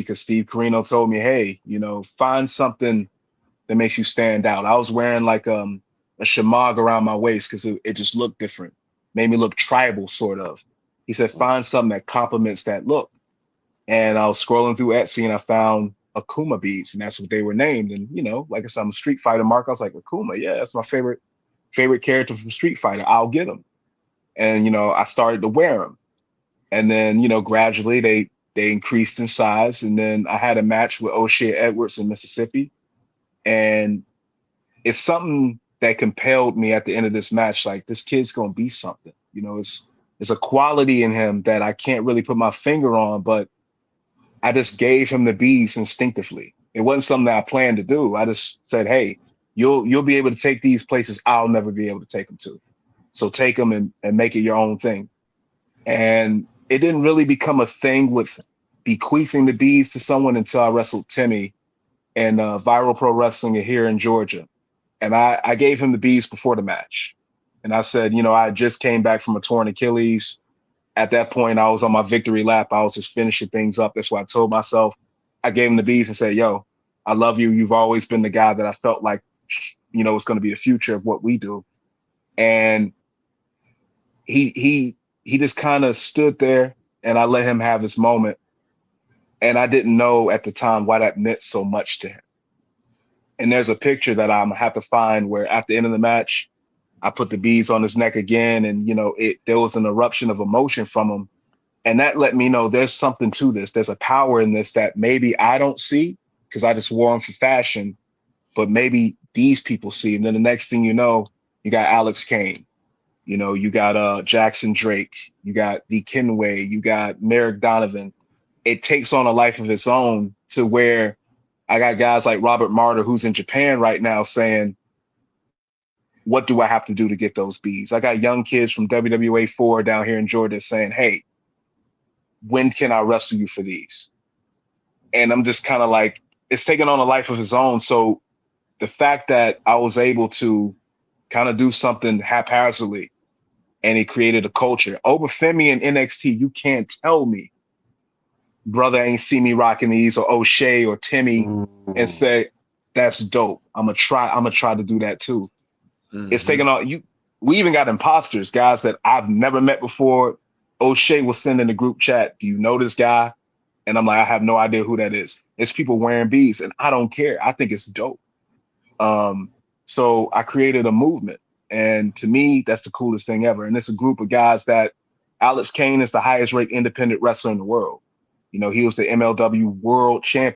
because Steve Carino told me, hey, find something that makes you stand out. I was wearing like a shamag around my waist because it just looked different, made me look tribal, sort of. He said, find something that complements that look. And I was scrolling through Etsy and I found Akuma beads, and that's what they were named. And like I said, I'm a Street Fighter mark. I was like, Akuma, yeah, that's my favorite character from Street Fighter. I'll get them. And I started to wear them. And then gradually they increased in size. And then I had a match with O'Shea Edwards in Mississippi, and it's something that compelled me at the end of this match. Like, this kid's gonna be something. It's a quality in him that I can't really put my finger on, but I just gave him the bees instinctively. It wasn't something that I planned to do. I just said, hey, you'll be able to take these places I'll never be able to take them to. So take them and make it your own thing. And it didn't really become a thing with bequeathing the bees to someone until I wrestled Timmy in Viral Pro Wrestling here in Georgia. And I gave him the bees before the match. And I said, I just came back from a torn Achilles. At that point, I was on my victory lap. I was just finishing things up. That's what I told myself. I gave him the bees and said, yo, I love you. You've always been the guy that I felt like, was going to be the future of what we do. And he just kind of stood there, and I let him have his moment. And I didn't know at the time why that meant so much to him. And there's a picture that I'm have to find where at the end of the match, I put the beads on his neck again, and there was an eruption of emotion from him. And that let me know there's something to this. There's a power in this that maybe I don't see because I just wore them for fashion, but maybe these people see. And then the next thing you know, you got Alex Kane, you got Jackson Drake, you got the Kenway, you got Merrick Donovan. It takes on a life of its own to where I got guys like Robert Martyr, who's in Japan right now, saying, what do I have to do to get those bees? I got young kids from WWA 4 down here in Georgia saying, hey, when can I wrestle you for these? And I'm just kind of like, it's taking on a life of its own. So the fact that I was able to kind of do something haphazardly and it created a culture. Over Femi and NXT, you can't tell me brother ain't see me rocking these or O'Shea or Timmy and say, that's dope. I'm gonna try to do that too. It's taking on you. We even got imposters, guys that I've never met before. O'Shea will send in the group chat, do you know this guy? And I'm like, I have no idea who that is. It's people wearing beads, and I don't care. I think it's dope. So I created a movement. And to me, that's the coolest thing ever. And it's a group of guys that Alex Kane is the highest rated independent wrestler in the world. He was the MLW world champion.